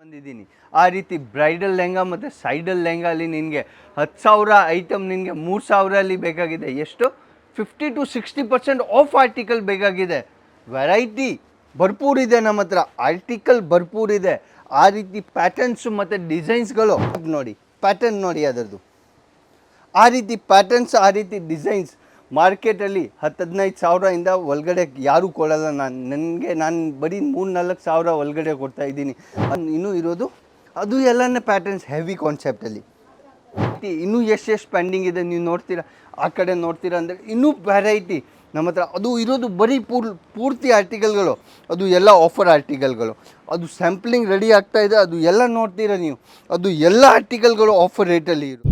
ಬಂದಿದ್ದೀನಿ ಆ ರೀತಿ ಬ್ರೈಡಲ್ ಲೆಹಂಗಾ ಮತ್ತು ಸೈಡಲ್ ಲೆಹಂಗಾ ಅಲ್ಲಿ ನಿನಗೆ 10,000 ಐಟಮ್ ನಿನಗೆ 3,000 ಅಲ್ಲಿ ಬೇಕಾಗಿದೆ. ಎಷ್ಟು 50 to 60% ಆಫ್ ಆರ್ಟಿಕಲ್ ಬೇಕಾಗಿದೆ. ವೆರೈಟಿ ಭರ್ಪೂರಿದೆ ನಮ್ಮ ಹತ್ರ, ಆರ್ಟಿಕಲ್ ಭರ್ಪೂರಿದೆ. ಆ ರೀತಿ ಪ್ಯಾಟರ್ನ್ಸು ಮತ್ತು ಡಿಸೈನ್ಸ್ಗಳು ನೋಡಿ, ಪ್ಯಾಟರ್ನ್ ನೋಡಿ ಅದರದ್ದು, ಆ ರೀತಿ ಪ್ಯಾಟರ್ನ್ಸ್, ಆ ರೀತಿ ಡಿಸೈನ್ಸ್ ಮಾರ್ಕೆಟಲ್ಲಿ 10-15 ಸಾವಿರದಿಂದ ಒಳಗಡೆ ಯಾರೂ ಕೊಡಲ್ಲ. ನಾನು ಬರೀ 3-4 ಸಾವಿರ ಒಳಗಡೆ ಕೊಡ್ತಾಯಿದ್ದೀನಿ. ಇನ್ನೂ ಇರೋದು ಅದು ಎಲ್ಲನೇ ಪ್ಯಾಟರ್ನ್ಸ್ ಹೆವಿ ಕಾನ್ಸೆಪ್ಟಲ್ಲಿ. ಇನ್ನೂ ಎಷ್ಟು ಪೆಂಡಿಂಗ್ ಇದೆ ನೀವು ನೋಡ್ತೀರಾ, ಆ ಕಡೆ ನೋಡ್ತೀರಾ ಅಂದರೆ ಇನ್ನೂ ವೆರೈಟಿ ನಮ್ಮ ಹತ್ರ. ಅದು ಇರೋದು ಬರೀ ಪೂರ್ತಿ ಆರ್ಟಿಕಲ್ಗಳು, ಅದು ಎಲ್ಲ ಆಫರ್ ಆರ್ಟಿಕಲ್ಗಳು. ಅದು ಸ್ಯಾಂಪ್ಲಿಂಗ್ ರೆಡಿ ಆಗ್ತಾಯಿದೆ, ಅದು ಎಲ್ಲ ನೋಡ್ತೀರಾ ನೀವು. ಅದು ಎಲ್ಲ ಆರ್ಟಿಕಲ್ಗಳು ಆಫರ್ ರೇಟಲ್ಲಿ ಇರು.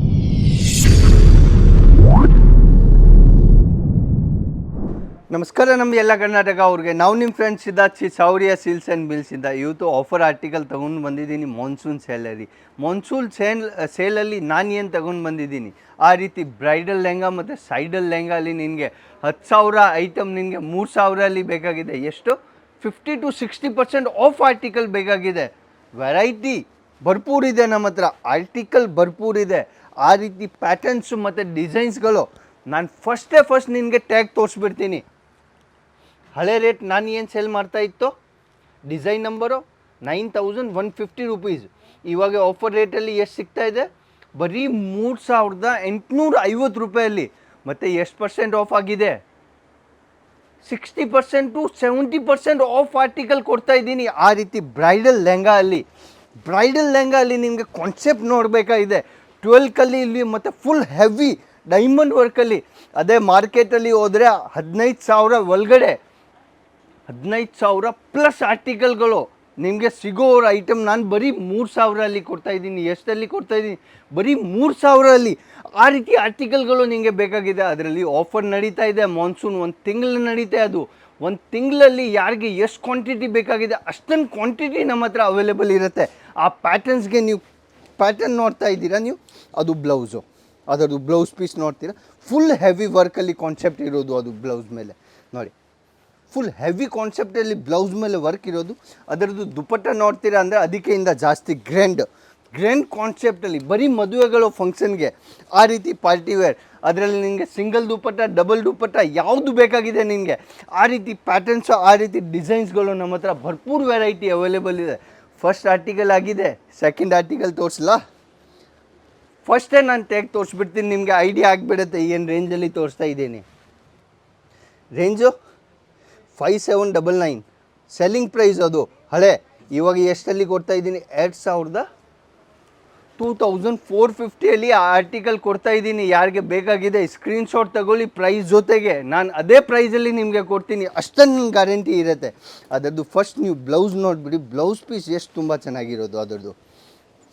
ನಮಸ್ಕಾರ ನಮ್ಮ ಎಲ್ಲ ಕರ್ನಾಟಕ ಅವ್ರಿಗೆ. ನಾವು ನಿಮ್ಮ ಫ್ರೆಂಡ್ಸ್ ಸಿದ್ಧಾರ್ಥ್ ಸೌರ್ಯ ಸಿಲ್ಸ್ ಆ್ಯಂಡ್ ಮಿಲ್ಸಿಂದ ಇವತ್ತು ಆಫರ್ ಆರ್ಟಿಕಲ್ ತೊಗೊಂಡು ಬಂದಿದ್ದೀನಿ ಮಾನ್ಸೂನ್ ಸೇಲಲ್ಲಿ. ಮಾನ್ಸೂನ್ ಸೇಲಲ್ಲಿ ನಾನು ಏನು ತೊಗೊಂಡು ಬಂದಿದ್ದೀನಿ, ಆ ರೀತಿ ಬ್ರೈಡಲ್ ಲೆಹಂಗಾ ಮತ್ತು ಸೈಡಲ್ ಲೆಹಂಗಾ ಅಲ್ಲಿ ನಿನಗೆ 10,000 ಐಟಮ್ ನಿನಗೆ 3,000 ಅಲ್ಲಿ ಬೇಕಾಗಿದೆ. ಎಷ್ಟು 50-60% ಆಫ್ ಆರ್ಟಿಕಲ್ ಬೇಕಾಗಿದೆ. ವೆರೈಟಿ ಭರ್ಪೂರಿದೆ ನಮ್ಮ ಹತ್ರ, ಆರ್ಟಿಕಲ್ ಭರ್ಪೂರಿದೆ. ಆ ರೀತಿ ಪ್ಯಾಟರ್ನ್ಸು ಮತ್ತು ಡಿಸೈನ್ಸ್ಗಳು ನಾನು ಫಸ್ಟ್ ನಿನಗೆ ಟ್ಯಾಗ್ ತೋರಿಸ್ಬಿಡ್ತೀನಿ. ಹಳೆ ರೇಟ್ ನಾನು ಏನು ಸೇಲ್ ಮಾಡ್ತಾ ಇತ್ತು, ಡಿಸೈನ್ ನಂಬರು 9,150 ರುಪೀಸ್. ಇವಾಗ ಆಫರ್ ರೇಟಲ್ಲಿ ಎಷ್ಟು ಸಿಗ್ತಾಯಿದೆ, ಬರೀ 3,850 ರೂಪಾಯಲ್ಲಿ. ಮತ್ತು ಎಷ್ಟು ಪರ್ಸೆಂಟ್ ಆಫ್ ಆಗಿದೆ, 60% to 70% ಆಫ್ ಆರ್ಟಿಕಲ್ ಕೊಡ್ತಾಯಿದ್ದೀನಿ. ಆ ರೀತಿ ಬ್ರೈಡಲ್ ಲೆಹಂಗಾ ಅಲ್ಲಿ ನಿಮಗೆ ಕಾನ್ಸೆಪ್ಟ್ ನೋಡಬೇಕಾಗಿದೆ. 12 ಕಲ್ಲಿ ಇಲ್ಲಿ ಮತ್ತು ಫುಲ್ ಹೆವಿ ಡೈಮಂಡ್ ವರ್ಕಲ್ಲಿ. ಅದೇ ಮಾರ್ಕೆಟಲ್ಲಿ ಹೋದರೆ 15,000 ಒಳಗಡೆ, 15,000 ಪ್ಲಸ್ ಆರ್ಟಿಕಲ್ಗಳು ನಿಮಗೆ ಸಿಗೋ ಐಟಮ್ ನಾನು ಬರೀ 3,000 ಅಲ್ಲಿ ಕೊಡ್ತಾಯಿದ್ದೀನಿ. ಎಷ್ಟಲ್ಲಿ ಕೊಡ್ತಾಯಿದ್ದೀನಿ, ಬರೀ 3,000 ಅಲ್ಲಿ. ಆ ರೀತಿ ಆರ್ಟಿಕಲ್ಗಳು ನಿಮಗೆ ಬೇಕಾಗಿದೆ. ಅದರಲ್ಲಿ ಆಫರ್ ನಡೀತಾ ಇದೆ, ಮಾನ್ಸೂನ್ 1 ತಿಂಗಳು ನಡೀತೆ. ಅದು 1 ತಿಂಗಳಲ್ಲಿ ಯಾರಿಗೆ ಎಷ್ಟು ಕ್ವಾಂಟಿಟಿ ಬೇಕಾಗಿದೆ ಅಷ್ಟೊಂದು ಕ್ವಾಂಟಿಟಿ ನಮ್ಮ ಹತ್ರ ಅವೈಲೇಬಲ್ ಇರುತ್ತೆ. ಆ ಪ್ಯಾಟರ್ನ್ಸ್ಗೆ ನೀವು ಪ್ಯಾಟರ್ನ್ ನೋಡ್ತಾ ಇದ್ದೀರಾ ನೀವು, ಅದು ಬ್ಲೌಸು, ಅದರದ್ದು ಬ್ಲೌಸ್ ಪೀಸ್ ನೋಡ್ತೀರಾ, ಫುಲ್ ಹೆವಿ ವರ್ಕಲ್ಲಿ ಕಾನ್ಸೆಪ್ಟ್ ಇರೋದು. ಅದು ಬ್ಲೌಸ್ ಮೇಲೆ ನೋಡಿ, ಫುಲ್ ಹೆವಿ ಕಾನ್ಸೆಪ್ಟಲ್ಲಿ ಬ್ಲೌಸ್ ಮೇಲೆ ವರ್ಕ್ ಇರೋದು. ಅದರದ್ದು ದುಪಟ್ಟ ನೋಡ್ತೀರಾ ಅಂದರೆ ಅದಕ್ಕಿಂತ ಜಾಸ್ತಿ ಗ್ರ್ಯಾಂಡ್ ಕಾನ್ಸೆಪ್ಟಲ್ಲಿ, ಬರೀ ಮದುವೆಗಳು ಫಂಕ್ಷನ್ಗೆ ಆ ರೀತಿ ಪಾರ್ಟಿ ವೇರ್. ಅದರಲ್ಲಿ ನಿನಗೆ ಸಿಂಗಲ್ ದುಪಟ್ಟ, ಡಬಲ್ ದುಪಟ್ಟ ಯಾವುದು ಬೇಕಾಗಿದೆ ನಿನಗೆ, ಆ ರೀತಿ ಪ್ಯಾಟರ್ನ್ಸು, ಆ ರೀತಿ ಡಿಸೈನ್ಸ್ಗಳು ನಮ್ಮ ಹತ್ರ ಭರ್ಪೂರ್ ವೆರೈಟಿ ಅವೈಲೇಬಲ್ ಇದೆ. ಫಸ್ಟ್ ಆರ್ಟಿಕಲ್ ಆಗಿದೆ, ಸೆಕೆಂಡ್ ಆರ್ಟಿಕಲ್ ತೋರಿಸಲಾ? ಫಸ್ಟೇ ನಾನು ಟ್ಯಾಗ್ ತೋರಿಸ್ಬಿಡ್ತೀನಿ, ನಿಮಗೆ ಐಡಿಯಾ ಆಗಿಬಿಡುತ್ತೆ ಏನು ರೇಂಜಲ್ಲಿ ತೋರಿಸ್ತಾ ಇದ್ದೀನಿ. Range 5799 selling price. ಅದು ಹಳೆ, ಇವಾಗ ಎಷ್ಟಲ್ಲಿ ಕೊಡ್ತಾಯಿದ್ದೀನಿ, 2,450 ಆ ಆರ್ಟಿಕಲ್ ಕೊಡ್ತಾಯಿದ್ದೀನಿ. ಯಾರಿಗೆ ಬೇಕಾಗಿದೆ ಸ್ಕ್ರೀನ್ಶಾಟ್ ತಗೊಳ್ಳಿ ಪ್ರೈಸ್ ಜೊತೆಗೆ. ನಾನು ಅದೇ ಪ್ರೈಸಲ್ಲಿ ನಿಮಗೆ ಕೊಡ್ತೀನಿ, ಅಷ್ಟೊಂದು ಗ್ಯಾರಂಟಿ ಇರುತ್ತೆ. ಅದರದ್ದು ಫಸ್ಟ್ ನೀವು ಬ್ಲೌಸ್ ನೋಡಿಬಿಡಿ, ಬ್ಲೌಸ್ ಪೀಸ್ ಎಷ್ಟು ತುಂಬ ಚೆನ್ನಾಗಿರೋದು. ಅದರದ್ದು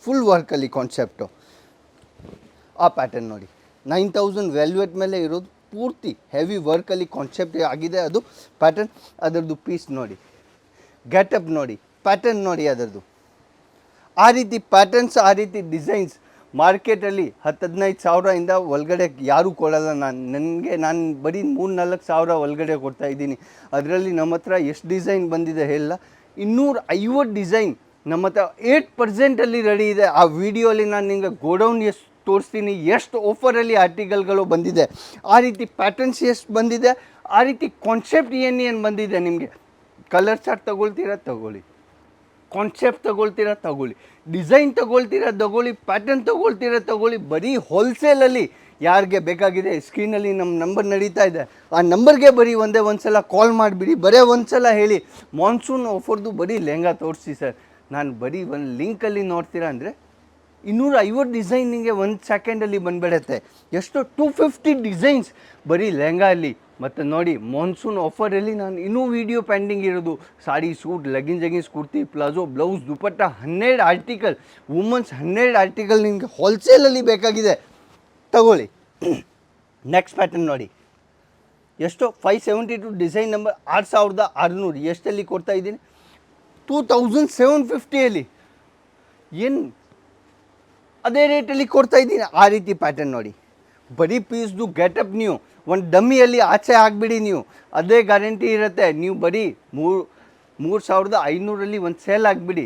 ಫುಲ್ ವರ್ಕಲ್ಲಿ ಕಾನ್ಸೆಪ್ಟು. ಆ ಪ್ಯಾಟರ್ನ್ ನೋಡಿ, 9,000 ವೆಲ್ವೆಟ್ ಮೇಲೆ ಇರೋದು, ಪೂರ್ತಿ ಹೆವಿ ವರ್ಕಲ್ಲಿ ಕಾನ್ಸೆಪ್ಟ್ ಆಗಿದೆ. ಅದು ಪ್ಯಾಟರ್ನ್, ಅದರದ್ದು ಪೀಸ್ ನೋಡಿ, ಗೆಟಪ್ ನೋಡಿ, ಪ್ಯಾಟರ್ನ್ ನೋಡಿ ಅದರದ್ದು. ಆ ರೀತಿ ಪ್ಯಾಟರ್ನ್ಸ್, ಆ ರೀತಿ ಡಿಸೈನ್ಸ್ ಮಾರ್ಕೆಟಲ್ಲಿ 10-15 ಸಾವಿರದಿಂದ ಒಳಗಡೆ ಯಾರೂ ಕೊಡಲ್ಲ. ನಾನು ಬರೀ 3-4 ಸಾವಿರ ಒಳಗಡೆ ಕೊಡ್ತಾಯಿದ್ದೀನಿ. ಅದರಲ್ಲಿ ನಮ್ಮ ಹತ್ರ ಎಷ್ಟು ಡಿಸೈನ್ ಬಂದಿದೆ ಹೇಳ, 250 ಡಿಸೈನ್ ನಮ್ಮ ಹತ್ರ 8% ರೆಡಿ ಇದೆ. ಆ ವಿಡಿಯೋಲಿ ನಾನು ನಿಮಗೆ ಗೋಡೌನ್ ಎಷ್ಟು ತೋರಿಸ್ತೀನಿ, ಎಷ್ಟು ಆಫರಲ್ಲಿ ಆರ್ಟಿಕಲ್ಗಳು ಬಂದಿದೆ, ಆ ರೀತಿ ಪ್ಯಾಟರ್ನ್ಸ್ ಎಷ್ಟು ಬಂದಿದೆ, ಆ ರೀತಿ ಕಾನ್ಸೆಪ್ಟ್ ಏನು ಬಂದಿದೆ. ನಿಮಗೆ ಕಲರ್ ಚಾರ್ಟ್ ತಗೊಳ್ತೀರಾ ತಗೊಳ್ಳಿ, ಕಾನ್ಸೆಪ್ಟ್ ತಗೊಳ್ತೀರಾ ತಗೊಳ್ಳಿ, ಡಿಸೈನ್ ತಗೊಳ್ತೀರಾ ತಗೊಳ್ಳಿ, ಪ್ಯಾಟರ್ನ್ ತಗೊಳ್ತೀರಾ ತಗೊಳ್ಳಿ. ಬರೀ ಹೋಲ್ಸೇಲಲ್ಲಿ ಯಾರಿಗೆ ಬೇಕಾಗಿದೆ ಸ್ಕ್ರೀನಲ್ಲಿ ನಮ್ಮ ನಂಬರ್ ನಡೀತಾ ಇದೆ, ಆ ನಂಬರ್ಗೆ ಬರೀ ಒಂದು ಸಲ ಕಾಲ್ ಮಾಡಿಬಿಡಿ. ಬರೀ ಒಂದು ಸಲ ಹೇಳಿ ಮಾನ್ಸೂನ್ ಆಫರ್ದು ಬರೀ ಲೆಹಂಗಾ ತೋರಿಸಿ ಸರ್. ನಾನು ಬರೀ ಒಂದು ಲಿಂಕಲ್ಲಿ ನೋಡ್ತೀರಾ ಅಂದರೆ 250 ಡಿಸೈನ್ ನಿಮಗೆ 1 ಸೆಕೆಂಡಲ್ಲಿ ಬಂದುಬಿಡುತ್ತೆ. ಎಷ್ಟು 250 ಡಿಸೈನ್ಸ್ ಬರೀ ಲೆಹಂಗಾ ಅಲ್ಲಿ. ಮತ್ತು ನೋಡಿ ಮಾನ್ಸೂನ್ ಆಫರಲ್ಲಿ ನಾನು ಇನ್ನೂ ವೀಡಿಯೋ ಪೆಂಡಿಂಗ್ ಇರೋದು. Sari, suit, leggings, kurti, palazzo, blouse, dupatta 12 article, women's 12 article ನಿಮಗೆ ಹೋಲ್ಸೇಲಲ್ಲಿ ಬೇಕಾಗಿದೆ ತಗೊಳ್ಳಿ. ನೆಕ್ಸ್ಟ್ ಪ್ಯಾಟರ್ನ್ ನೋಡಿ, ಎಷ್ಟು 572 ಡಿಸೈನ್ ನಂಬರ್ 6,600 ಎಷ್ಟಲ್ಲಿ ಕೊಡ್ತಾಯಿದ್ದೀನಿ, 2,750 ಏನು ಅದೇ ರೇಟಲ್ಲಿ ಕೊಡ್ತಾಯಿದ್ದೀನಿ. ಆ ರೀತಿ ಪ್ಯಾಟರ್ನ್ ನೋಡಿ, ಬರೀ ಪೀಸ್ದು ಗೆಟಪ್ ನೀವು ಒಂದು ಡಮ್ಮಿಯಲ್ಲಿ ಆಚೆ ಹಾಕ್ಬಿಡಿ, ನೀವು ಅದೇ ಗ್ಯಾರಂಟಿ ಇರುತ್ತೆ. ನೀವು ಬರೀ 3,500 ಒಂದು ಸೇಲ್ ಆಗಿಬಿಡಿ,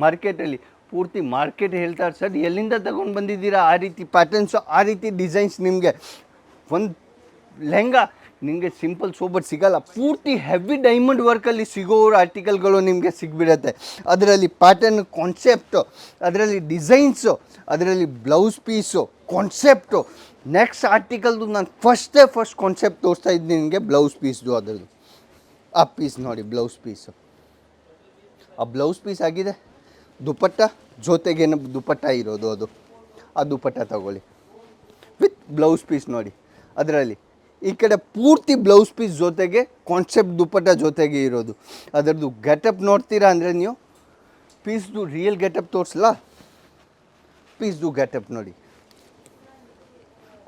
ಮಾರ್ಕೆಟಲ್ಲಿ ಪೂರ್ತಿ ಮಾರ್ಕೆಟ್ ಹೇಳ್ತಾರೆ ಸರ್ ಎಲ್ಲಿಂದ ತಗೊಂಡು ಬಂದಿದ್ದೀರಾ ಆ ರೀತಿ ಪ್ಯಾಟರ್ನ್ಸು ಆ ರೀತಿ ಡಿಸೈನ್ಸ್ ನಿಮಗೆ ಒಂದು ಲೆಹಂಗಾ ನಿಮಗೆ ಸಿಂಪಲ್ ಸೋಬರ್ ಸಿಗಲ್ಲ, ಪೂರ್ತಿ ಹೆವಿ ಡೈಮಂಡ್ ವರ್ಕಲ್ಲಿ ಸಿಗೋ ಆರ್ಟಿಕಲ್ಗಳು ನಿಮಗೆ ಸಿಗ್ಬಿಡತ್ತೆ. ಅದರಲ್ಲಿ ಪ್ಯಾಟರ್ನ್ ಕಾನ್ಸೆಪ್ಟು, ಅದರಲ್ಲಿ ಡಿಸೈನ್ಸು, ಅದರಲ್ಲಿ ಬ್ಲೌಸ್ ಪೀಸು ಕಾನ್ಸೆಪ್ಟು. ನೆಕ್ಸ್ಟ್ ಆರ್ಟಿಕಲ್ದು ನಾನು ಫಸ್ಟ್ ಕಾನ್ಸೆಪ್ಟ್ ತೋರಿಸ್ತಾ ಇದ್ದೀನಿ ನಿಮಗೆ ಬ್ಲೌಸ್ ಪೀಸ್ದು. ಅದರದ್ದು ಆ ಪೀಸ್ ನೋಡಿ, ಬ್ಲೌಸ್ ಪೀಸು, ಆ ಬ್ಲೌಸ್ ಪೀಸ್ ಆಗಿದೆ. ದುಪಟ್ಟ ಜೊತೆಗೇನು ದುಪಟ್ಟ ಇರೋದು, ಅದು ಆ ದುಪಟ್ಟ ತಗೊಳ್ಳಿ ವಿತ್ ಬ್ಲೌಸ್ ಪೀಸ್ ನೋಡಿ. ಅದರಲ್ಲಿ ಈ ಕಡೆ ಪೂರ್ತಿ ಬ್ಲೌಸ್ ಪೀಸ್ ಜೊತೆಗೆ ಕಾನ್ಸೆಪ್ಟ್ ದುಪಟ್ಟ ಜೊತೆಗೆ ಇರೋದು. ಅದರದ್ದು ಗೆಟಪ್ ನೋಡ್ತೀರಾ ಅಂದರೆ ನೀವು, ಪೀಸ್ದು ರಿಯಲ್ ಗೆಟಪ್ ತೋರಿಸಲ್ಲ, ಪೀಸ್ದು ಗೆಟಪ್ ನೋಡಿ,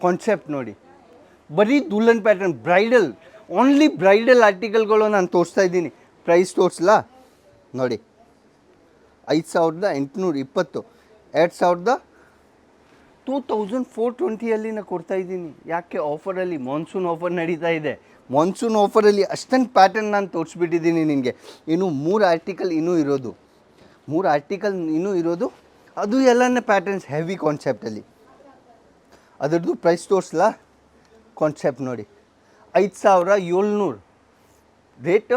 ಕಾನ್ಸೆಪ್ಟ್ ನೋಡಿ. ಬರೀ ದುಲ್ಹನ್ ಪ್ಯಾಟರ್ನ್ ಬ್ರೈಡಲ್, ಓನ್ಲಿ ಬ್ರೈಡಲ್ ಆರ್ಟಿಕಲ್ಗಳು ನಾನು ತೋರಿಸ್ತಾ ಇದ್ದೀನಿ. ಪ್ರೈಸ್ ತೋರಿಸಲ್ಲ ನೋಡಿ, 5820, 2420 ನಾನು ಕೊಡ್ತಾ ಇದ್ದೀನಿ. ಯಾಕೆ ಆಫರಲ್ಲಿ, ಮಾನ್ಸೂನ್ ಆಫರ್ ನಡೀತಾ ಇದೆ. ಮಾನ್ಸೂನ್ ಆಫರಲ್ಲಿ ಅಷ್ಟೊಂದು ಪ್ಯಾಟರ್ನ್ ನಾನು ತೋರಿಸ್ಬಿಟ್ಟಿದ್ದೀನಿ ನಿನಗೆ. ಇನ್ನು 3 ಆರ್ಟಿಕಲ್ ಇನ್ನೂ ಇರೋದು, ಅದು ಎಲ್ಲನೇ ಪ್ಯಾಟರ್ನ್ಸ್ ಹೆವಿ ಕಾನ್ಸೆಪ್ಟಲ್ಲಿ. ಅದರದ್ದು ಪ್ರೈಸ್ ತೋರಿಸಲ್ಲ, ಕಾನ್ಸೆಪ್ಟ್ ನೋಡಿ, 5700 ರೇಟ್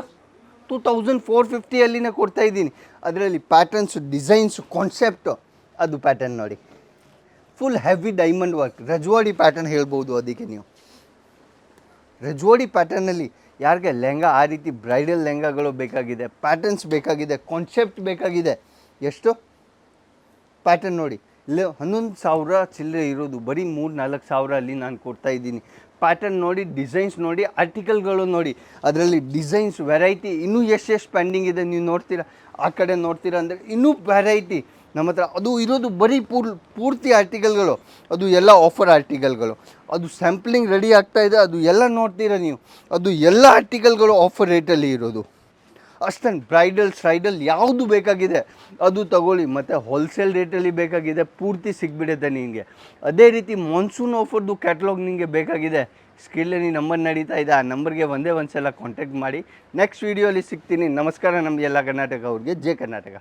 2450 ಕೊಡ್ತಾ ಇದ್ದೀನಿ. ಅದರಲ್ಲಿ ಪ್ಯಾಟರ್ನ್ಸು, ಡಿಸೈನ್ಸು, ಕಾನ್ಸೆಪ್ಟು, ಅದು ಪ್ಯಾಟರ್ನ್ ನೋಡಿ, full heavy diamond work, Rajwadi pattern ಹೇಳ್ಬೋದು. ಅದಕ್ಕೆ ನೀವು ರಜ್ವಾಡಿ ಪ್ಯಾಟರ್ನಲ್ಲಿ ಯಾರಿಗೆ ಲೆಹಂಗಾ ಆ ರೀತಿ ಬ್ರೈಡಲ್ ಲೆಹಂಗಾಗಳು ಬೇಕಾಗಿದೆ, ಪ್ಯಾಟರ್ನ್ಸ್ ಬೇಕಾಗಿದೆ, ಕಾನ್ಸೆಪ್ಟ್ ಬೇಕಾಗಿದೆ. ಎಷ್ಟು ಪ್ಯಾಟರ್ನ್ ನೋಡಿ, ಇಲ್ಲ 11,000 ಚಿಲ್ಲರೆ ಇರೋದು, ಬರೀ 3-4 ಸಾವಿರ ಅಲ್ಲಿ ನಾನು ಕೊಡ್ತಾ ಇದ್ದೀನಿ. ಪ್ಯಾಟರ್ನ್ ನೋಡಿ, ಡಿಸೈನ್ಸ್ ನೋಡಿ, ಆರ್ಟಿಕಲ್ಗಳು ನೋಡಿ. ಅದರಲ್ಲಿ ಡಿಸೈನ್ಸ್ ವೆರೈಟಿ ಇನ್ನೂ ಎಷ್ಟು ಪೆಂಡಿಂಗ್ ಇದೆ ನೀವು ನೋಡ್ತೀರಾ, ಆ ಕಡೆ ನೋಡ್ತೀರಾ ಅಂದರೆ ಇನ್ನೂ ವೆರೈಟಿ ನಮ್ಮ ಹತ್ರ ಅದು ಇರೋದು. ಬರೀ ಪೂರ್ತಿ ಆರ್ಟಿಕಲ್ಗಳು, ಅದು ಎಲ್ಲ ಆಫರ್ ಆರ್ಟಿಕಲ್ಗಳು. ಅದು ಸ್ಯಾಂಪ್ಲಿಂಗ್ ರೆಡಿ ಆಗ್ತಾ ಇದೆ, ಅದು ಎಲ್ಲ ನೋಡ್ತೀರಾ ನೀವು. ಅದು ಎಲ್ಲ ಆರ್ಟಿಕಲ್ಗಳು ಆಫರ್ ರೇಟಲ್ಲಿ ಇರೋದು. ಅಷ್ಟೊಂದು ಬ್ರೈಡಲ್ ಯಾವುದು ಬೇಕಾಗಿದೆ ಅದು ತಗೊಳ್ಳಿ. ಮತ್ತು ಹೋಲ್ಸೇಲ್ ರೇಟಲ್ಲಿ ಬೇಕಾಗಿದೆ ಪೂರ್ತಿ ಸಿಗ್ಬಿಡುತ್ತೆ ನಿಮಗೆ. ಅದೇ ರೀತಿ ಮಾನ್ಸೂನ್ ಆಫರ್ದು ಕ್ಯಾಟ್ಲಾಗ್ ನಿಮಗೆ ಬೇಕಾಗಿದೆ, ಸ್ಕಿಲ್ಲಲ್ಲಿ ನಂಬರ್ ನಡೀತಾ ಇದೆ, ಆ ನಂಬರ್ಗೆ ಒಂದೇ ಒಂದು ಸಲ ಕಾಂಟ್ಯಾಕ್ಟ್ ಮಾಡಿ. ನೆಕ್ಸ್ಟ್ ವೀಡಿಯೋಲಿ ಸಿಗ್ತೀನಿ. ನಮಸ್ಕಾರ ನಮ್ಮ ಎಲ್ಲ ಕರ್ನಾಟಕ ಅವ್ರಿಗೆ. ಜೈ ಕರ್ನಾಟಕ.